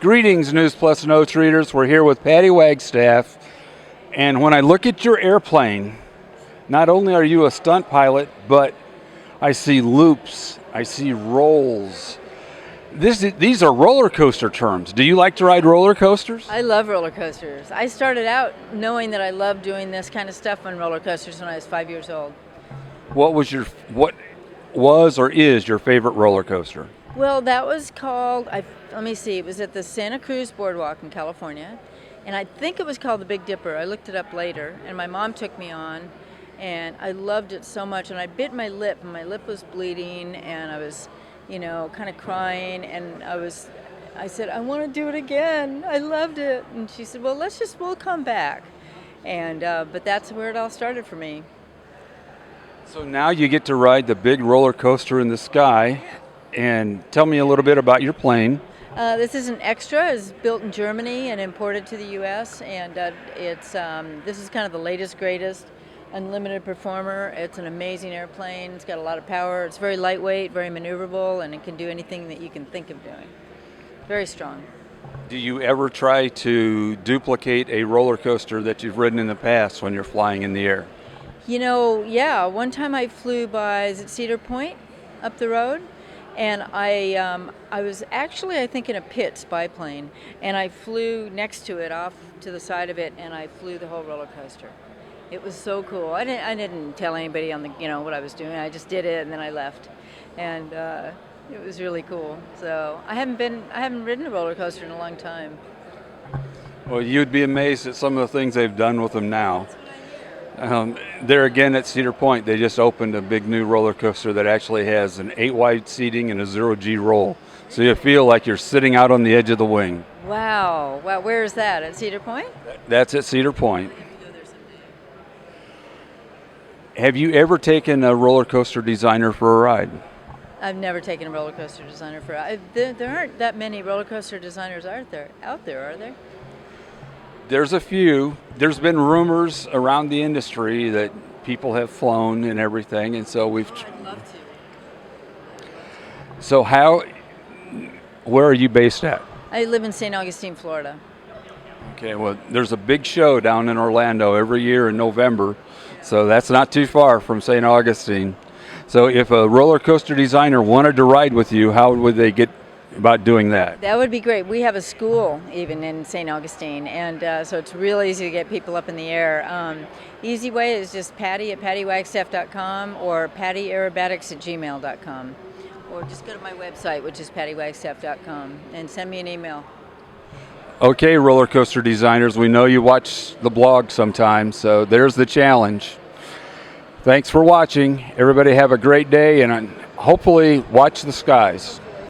Greetings, News Plus Notes readers. We're here with Patty Wagstaff, and when I look at your airplane, not only are you a stunt pilot, but I see loops, I see rolls. These are roller coaster terms. Do you like to ride roller coasters? I love roller coasters. I started out knowing that I loved doing this kind of stuff on roller coasters when I was 5 years old. What was or is your favorite roller coaster? Well, that was called, let me see, it was at the Santa Cruz Boardwalk in California, and I think it was called the Big Dipper. I looked it up later, and my mom took me on, and I loved it so much, and I bit my lip, and my lip was bleeding, and I was, kind of crying, and I said, I want to do it again. I loved it. And she said, well, we'll come back. And, but that's where it all started for me. So now you get to ride the big roller coaster in the sky. And tell me a little bit about your plane. This is an extra. It's built in Germany and imported to the U.S. And this is kind of the latest, greatest unlimited performer. It's an amazing airplane. It's got a lot of power. It's very lightweight, very maneuverable, and it can do anything that you can think of doing. Very strong. Do you ever try to duplicate a roller coaster that you've ridden in the past when you're flying in the air? Yeah. One time I flew by Cedar Point up the road. And I was actually, I think, in a Pitts biplane, and I flew next to it, off to the side of it, and I flew the whole roller coaster. It was so cool. I didn't tell anybody on what I was doing. I just did it, and then I left, and it was really cool. So I haven't ridden a roller coaster in a long time. Well, you'd be amazed at some of the things they've done with them now. There again at Cedar Point, they just opened a big new roller coaster that actually has an 8-wide seating and a 0G roll. So you feel like you're sitting out on the edge of the wing. Wow. Where is that? At Cedar Point? That's at Cedar Point. Have you ever taken a roller coaster designer for a ride? I've never taken a roller coaster designer for a ride. There aren't that many roller coaster designers out there, are there? There's a few. There's been rumors around the industry that people have flown and everything, and so we've. I'd love to. So where are you based at? I live in St. Augustine, Florida. Okay, well, there's a big show down in Orlando every year in November, so that's not too far from St. Augustine. So if a roller coaster designer wanted to ride with you, how would they get about doing that? That would be great. We have a school even in St. Augustine, and so it's real easy to get people up in the air. Easy way is just Patty at pattywagstaff.com or pattyaerobatics@gmail.com, or just go to my website, which is pattywagstaff.com, and send me an email. Okay, roller coaster designers, we know you watch the blog sometimes, so there's the challenge. Thanks for watching. Everybody have a great day, and hopefully watch the skies.